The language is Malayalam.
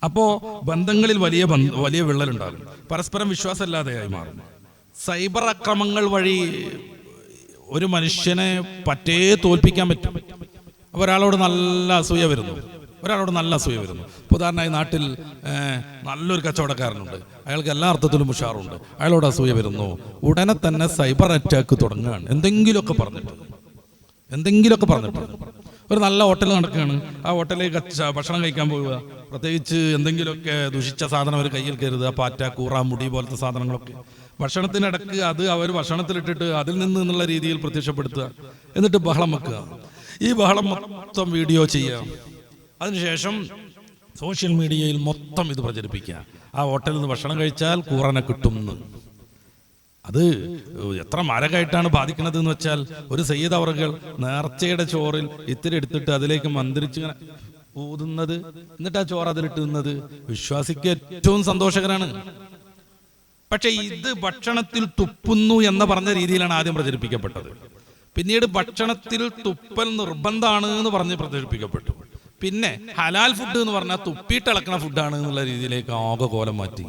അപ്പോൾ ബന്ധങ്ങളിൽ വലിയ വിള്ളലുണ്ടാകും, പരസ്പരം വിശ്വാസമില്ലാതെയായി മാറും. സൈബർ അക്രമങ്ങൾ വഴി ഒരു മനുഷ്യനെ പറ്റേ തോൽപ്പിക്കാൻ പറ്റും. അപ്പോൾ ഒരാളോട് നല്ല അസൂയ വരുന്നു. ഉദാഹരണമായി നാട്ടിൽ നല്ലൊരു കച്ചവടക്കാരനുണ്ട്, അയാൾക്ക് എല്ലാ അർത്ഥത്തിലും ഉഷാറുണ്ട്, അയാളോട് അസൂയ വരുന്നു. ഉടനെ തന്നെ സൈബർ അറ്റാക്ക് തുടങ്ങുകയാണ്. എന്തെങ്കിലുമൊക്കെ പറഞ്ഞിട്ട് ഒരു നല്ല ഹോട്ടൽ നടക്കുകയാണ്, ആ ഹോട്ടലിൽ ഭക്ഷണം കഴിക്കാൻ പോവുക, പ്രത്യേകിച്ച് എന്തെങ്കിലുമൊക്കെ ദുഷിച്ച സാധനം അവർ കയ്യിൽ കരുതുക, പാറ്റ, കൂറ, മുടി പോലത്തെ സാധനങ്ങളൊക്കെ ഭക്ഷണത്തിനിടക്ക് അത് അവർ ഭക്ഷണത്തിലിട്ടിട്ട് അതിൽ നിന്നുള്ള രീതിയിൽ പ്രത്യക്ഷപ്പെടുത്തുക, എന്നിട്ട് ബഹളം വെക്കുക. ഈ ബഹളം മൊത്തം വീഡിയോ ചെയ്യുക. അതിനുശേഷം സോഷ്യൽ മീഡിയയിൽ മൊത്തം ഇത് പ്രചരിപ്പിക്കുക. ആ ഹോട്ടലിൽ നിന്ന് ഭക്ഷണം കഴിച്ചാൽ കൂറനെ കിട്ടുമെന്ന്. അത് എത്ര മാരകമായിട്ടാണ് ബാധിക്കുന്നത് എന്ന് വെച്ചാൽ, ഒരു സയ്യിദ് അവറുകൾ നേർച്ചയുടെ ചോറിൽ ഇത്തിരി എടുത്തിട്ട് അതിലേക്ക് മന്ത്രിച്ച് ഊതുന്നത്, എന്നിട്ട് ആ ചോറ് അതിലിട്ടുന്നത് വിശ്വാസിക്ക് ഏറ്റവും സന്തോഷകരാണ്. പക്ഷെ ഇത് ഭക്ഷണത്തിൽ തുപ്പുന്നു എന്ന് പറഞ്ഞ രീതിയിലാണ് ആദ്യം പ്രചരിപ്പിക്കപ്പെട്ടത്. പിന്നീട് ഭക്ഷണത്തിൽ തുപ്പൽ നിർബന്ധമാണ് എന്ന് പറഞ്ഞ് പ്രചരിപ്പിക്കപ്പെട്ടു. പിന്നെ ഹലാൽ ഫുഡ് എന്ന് പറഞ്ഞാൽ തുപ്പിയിട്ടിളക്കണ ഫുഡാണ് എന്നുള്ള രീതിയിലേക്ക് ആകെ കോലം മാറ്റി.